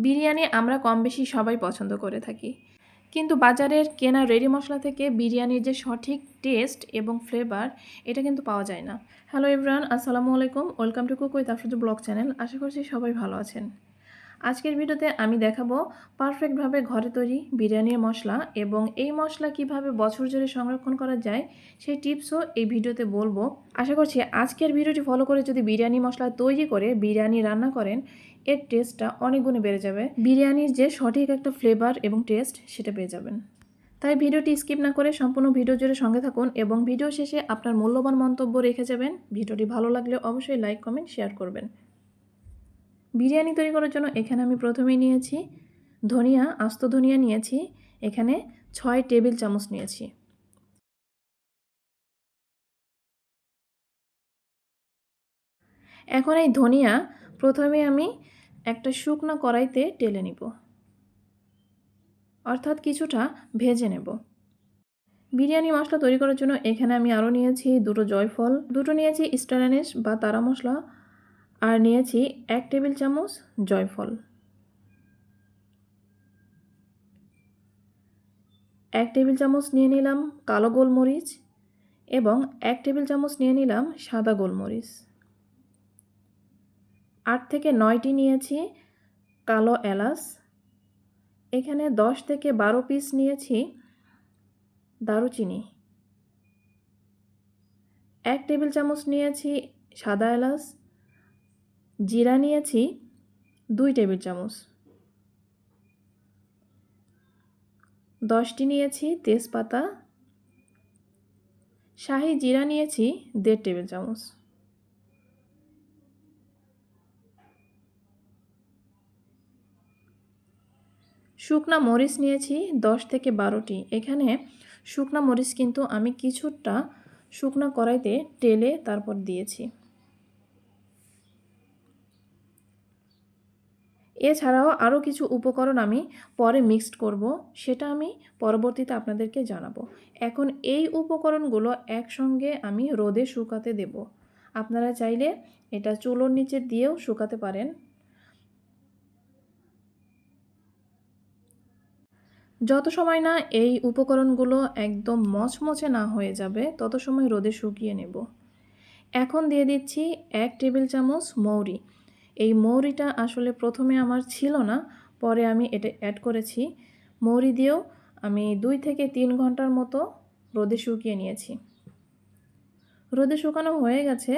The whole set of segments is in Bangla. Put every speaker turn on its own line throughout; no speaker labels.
বিরিয়ানি আমরা কম বেশি সবাই পছন্দ করে থাকি, কিন্তু বাজারের কেনা রেডি মশলা থেকে বিরিয়ানির যে সঠিক টেস্ট এবং ফ্লেভার এটা কিন্তু পাওয়া যায় না। হ্যালো এভরিওয়ান, আসসালামু আলাইকুম, welcome to cook with Afroza blog channel. আশা করছি সবাই ভালো আছেন। আজকের ভিডিওতে আমি দেখাবো পারফেক্টভাবে ঘরে তৈরি বিরিয়ানির মশলা এবং এই মশলা কিভাবে বছর জুড়ে সংরক্ষণ করা যায় সেই টিপসও এই ভিডিওতে বলবো। আশা করছি আজকের ভিডিওটি ফলো করে যদি বিরিয়ানি মশলা তৈরি করে বিরিয়ানি রান্না করেন, এর টেস্টটা অনেক গুণে বেড়ে যাবে। বিরিয়ানির যে সঠিক একটা ফ্লেভার এবং টেস্ট সেটা পেয়ে যাবেন। তাই ভিডিওটি স্কিপ না করে সম্পূর্ণ ভিডিও জুড়ে সঙ্গে থাকুন এবং ভিডিও শেষে আপনার মূল্যবান মন্তব্য রেখে যাবেন। ভিডিওটি ভালো লাগলে অবশ্যই লাইক, কমেন্ট, শেয়ার করবেন। বিরিয়ানি তৈরি করার জন্য এখানে আমি প্রথমেই নিয়েছি ধনিয়া, আস্ত ধনিয়া নিয়েছি, এখানে 6 টেবিল চামচ নিয়েছি। এখন এই ধনিয়া প্রথমে আমি একটা শুকনো কড়াইতে ঢেলে নিব, অর্থাৎ কিছুটা ভেজে নেব। বিরিয়ানি মশলা তৈরি করার জন্য এখানে আমি আরও নিয়েছি 2টো জয়ফল, 2টো নিয়েছি স্টার অ্যানিস বা তারা মশলা, আর নিয়েছি 1 টেবিল চামচ জয়ফল, 1 টেবিল চামচ নিয়ে নিলাম কালো গোলমরিচ এবং 1 টেবিল চামচ নিয়ে নিলাম সাদা গোলমরিচ। 8 থেকে 9টি নিয়েছি কালো এলাচ। এখানে 10 থেকে 12 পিস নিয়েছি দারুচিনি। 1 টেবিল চামচ নিয়েছি সাদা এলাচ। জিরা নিয়েছি 2 টেবিল চামচ। 10টি নিয়েছি তেজপাতা। শাহি জিরা নিয়েছি 1.5 টেবিল চামচ। শুকনা মরিচ নিয়েছি 10 থেকে 12টি। এখানে শুকনা মরিচ কিন্তু আমি কিছুটা শুকনা কড়াইতে টেলে তারপর দিয়েছি। এছাড়াও আরও কিছু উপকরণ আমি পরে মিক্সড করব, সেটা আমি পরবর্তীতে আপনাদেরকে জানাবো। এখন এই উপকরণগুলো একসঙ্গে আমি রোদে শুকাতে দেব। আপনারা চাইলে এটা চুলোর নিচে দিয়েও শুকাতে পারেন। যত সময় না এই উপকরণগুলো একদম মচমচে না হয়ে যাবে তত সময় রোদে শুকিয়ে নেব। এখন দিয়ে দিচ্ছি 1 টেবিল চামচ মৌরি। এই মৌরিটা আসলে প্রথমে আমার ছিল না, পরে আমি এটা অ্যাড করেছি। মৌরি দিয়েও আমি 2 থেকে 3 ঘন্টার মতো রোদে শুকিয়ে নিয়েছি। রোদে শুকানো হয়ে গেছে।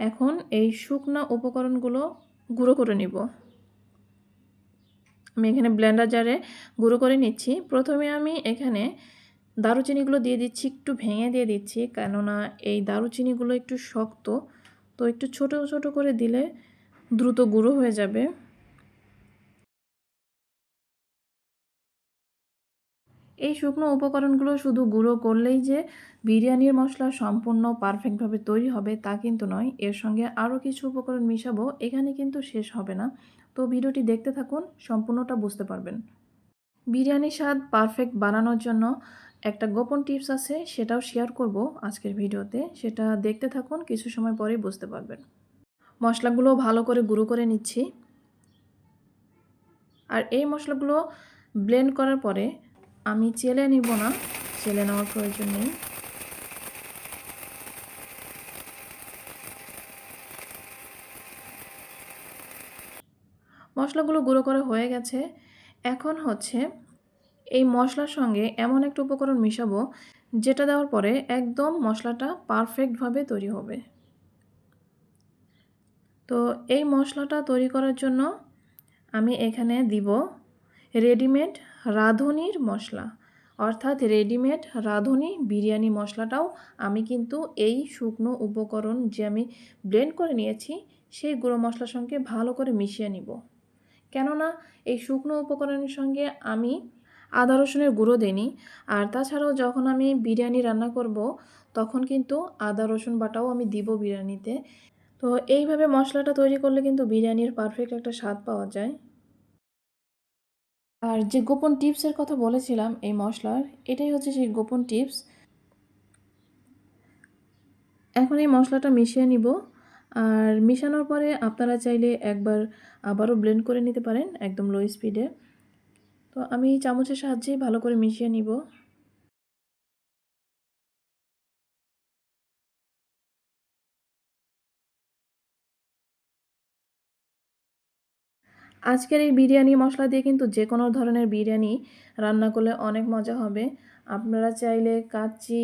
এখন এই শুকনা উপকরণগুলো গুঁড়ো করে নিব। আমি এখানে ব্লেন্ডার জারে গুঁড়ো করে নিচ্ছি। প্রথমে আমি এখানে দারুচিনিগুলো দিয়ে দিচ্ছি, একটু ভেঙে দিয়ে দিচ্ছি, কেননা এই দারুচিনিগুলো একটু শক্ত, তো একটু ছোট ছোট করে দিলে দ্রুত গুঁড়ো হয়ে যাবে। এই শুকনো উপকরণগুলো শুধু গুঁড়ো করলেই যে বিরিয়ানির মশলা সম্পূর্ণ পারফেক্টভাবে তৈরি হবে তা কিন্তু নয়, এর সঙ্গে আরও কিছু উপকরণ মিশাবো, এখানে কিন্তু শেষ হবে না। তো ভিডিওটি দেখতে থাকুন, সম্পূর্ণটা বুঝতে পারবেন। বিরিয়ানির স্বাদ পারফেক্ট বানানোর জন্য একটা গোপন টিপস আছে, সেটাও শেয়ার করব আজকের ভিডিওতে, সেটা দেখতে থাকুন, কিছু সময় পরেই বুঝতে পারবেন। মশলাগুলো ভালো করে গুঁড়ো করে নিচ্ছি। আর এই মশলাগুলো ব্লেন্ড করার পরে আমি চেলে নিব না, চেলে নেওয়ার প্রয়োজন নেই। মশলাগুলো গুঁড়ো করা হয়ে গেছে। এখন হচ্ছে এই মশলার সঙ্গে এমন একটা উপকরণ মিশাবো যেটা দেওয়ার পরে একদম মশলাটা পারফেক্টভাবে তৈরি হবে। তো এই মশলাটা তৈরি করার জন্য আমি এখানে দিব রেডিমেড রাঁধুনির মশলা, অর্থাৎ রেডিমেড রাঁধুনি বিরিয়ানি মশলাটাও আমি কিন্তু এই শুকনো উপকরণ যে আমি ব্লেন্ড করে নিয়েছি সেই গুঁড়ো মশলার সঙ্গে ভালো করে মিশিয়ে নিব। কেননা এই শুকনো উপকরণের সঙ্গে আমি আদা রসুনের গুঁড়ো দিইনি, আর তাছাড়াও যখন আমি বিরিয়ানি রান্না করব তখন কিন্তু আদা রসুন বাটাও আমি দিব বিরিয়ানিতে। তো এইভাবে মশলাটা তৈরি করলে কিন্তু বিরিয়ানির পারফেক্ট একটা স্বাদ পাওয়া যায়। আর যে গোপন টিপসের কথা বলেছিলাম এই মশলার, এটাই হচ্ছে সেই গোপন টিপস। এখন এই মশলাটা মিশিয়ে নিব। আর মিশানোর পরে আপনারা চাইলে একবার আবারও ব্লেন্ড করে নিতে পারেন একদম লো স্পিডে। তো আমি চামচের সাহায্যেই ভালো করে মিশিয়ে নিব। আজকের এই বিরিয়ানি মশলা দিয়ে কিন্তু যে কোনো ধরনের বিরিয়ানি রান্না করলে অনেক মজা হবে। আপনারা চাইলে কাচ্চি,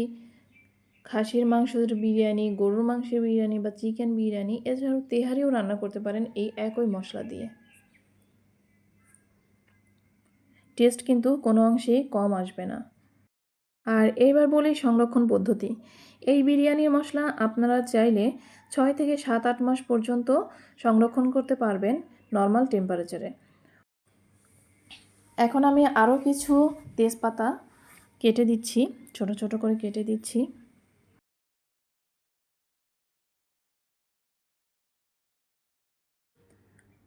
খাসির মাংসের বিরিয়ানি, গরুর মাংসের বিরিয়ানি বা চিকেন বিরিয়ানি এছাড়াও তেহারিও রান্না করতে পারেন এই একই মশলা দিয়ে। টেস্ট কিন্তু কোনো অংশেই কম আসবে না। আর এইবার বলি সংরক্ষণ পদ্ধতি। এই বিরিয়ানির মশলা আপনারা চাইলে 6 থেকে 7-8 মাস পর্যন্ত সংরক্ষণ করতে পারবেন নর্মাল টেম্পারেচারে। এখন আমি আরও কিছু তেজপাতা কেটে দিচ্ছি, ছোট ছোট করে কেটে দিচ্ছি।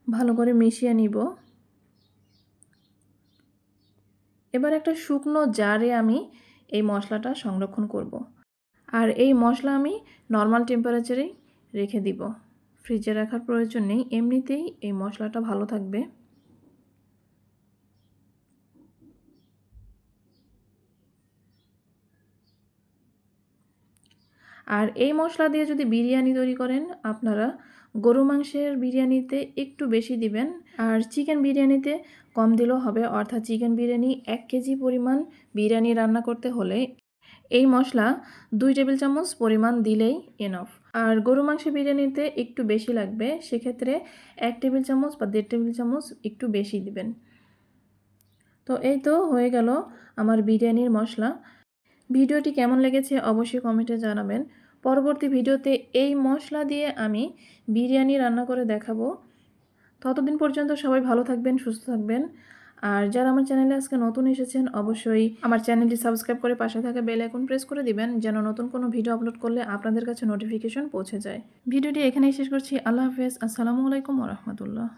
ভালো করে মিশিয়ে নিব। এবার একটা শুকনো জারে আমি এই মশলাটা সংরক্ষণ করব। আর এই মশলা আমি নর্মাল টেম্পারেচারেই রেখে দিব, ফ্রিজে রাখার প্রয়োজন নেই, এমনিতেই এই মশলাটা ভালো থাকবে। আর এই মশলা দিয়ে যদি বিরিয়ানি তৈরি করেন আপনারা গরু মাংসের বিরিয়ানিতে একটু বেশি দিবেন, আর চিকেন বিরিয়ানিতে কম দিলেও হবে। অর্থাৎ চিকেন বিরিয়ানি 1 কেজি পরিমাণ বিরিয়ানি রান্না করতে হলে এই মশলা 2 টেবিল চামচ পরিমাণ দিলেই এনাফ। আর গরু মাংসের বিরিয়ানিতে একটু বেশি লাগবে, সেক্ষেত্রে 1 টেবিল চামচ বা 1.5 টেবিল চামচ একটু বেশি দিবেন। তো এই তো হয়ে গেল আমার বিরিয়ানির মশলা। ভিডিওটি কেমন লেগেছে অবশ্যই কমেন্টে জানাবেন। পরবর্তী ভিডিওতে এই মশলা দিয়ে আমি বিরিয়ানি রান্না করে দেখাবো। ততদিন পর্যন্ত সবাই ভালো থাকবেন, সুস্থ থাকবেন। আর যারা আমার চ্যানেলে আজকে নতুন এসেছেন অবশ্যই আমার চ্যানেলটি সাবস্ক্রাইব করে পাশে থাকা বেল আইকন প্রেস করে দিবেন, যেন নতুন কোনো ভিডিও আপলোড করলে আপনাদের কাছে নোটিফিকেশন পৌঁছে যায়। ভিডিওটি এখানেই শেষ করছি। আল্লাহ হাফেজ। আসসালামু আলাইকুম ওয়া রাহমাতুল্লাহ।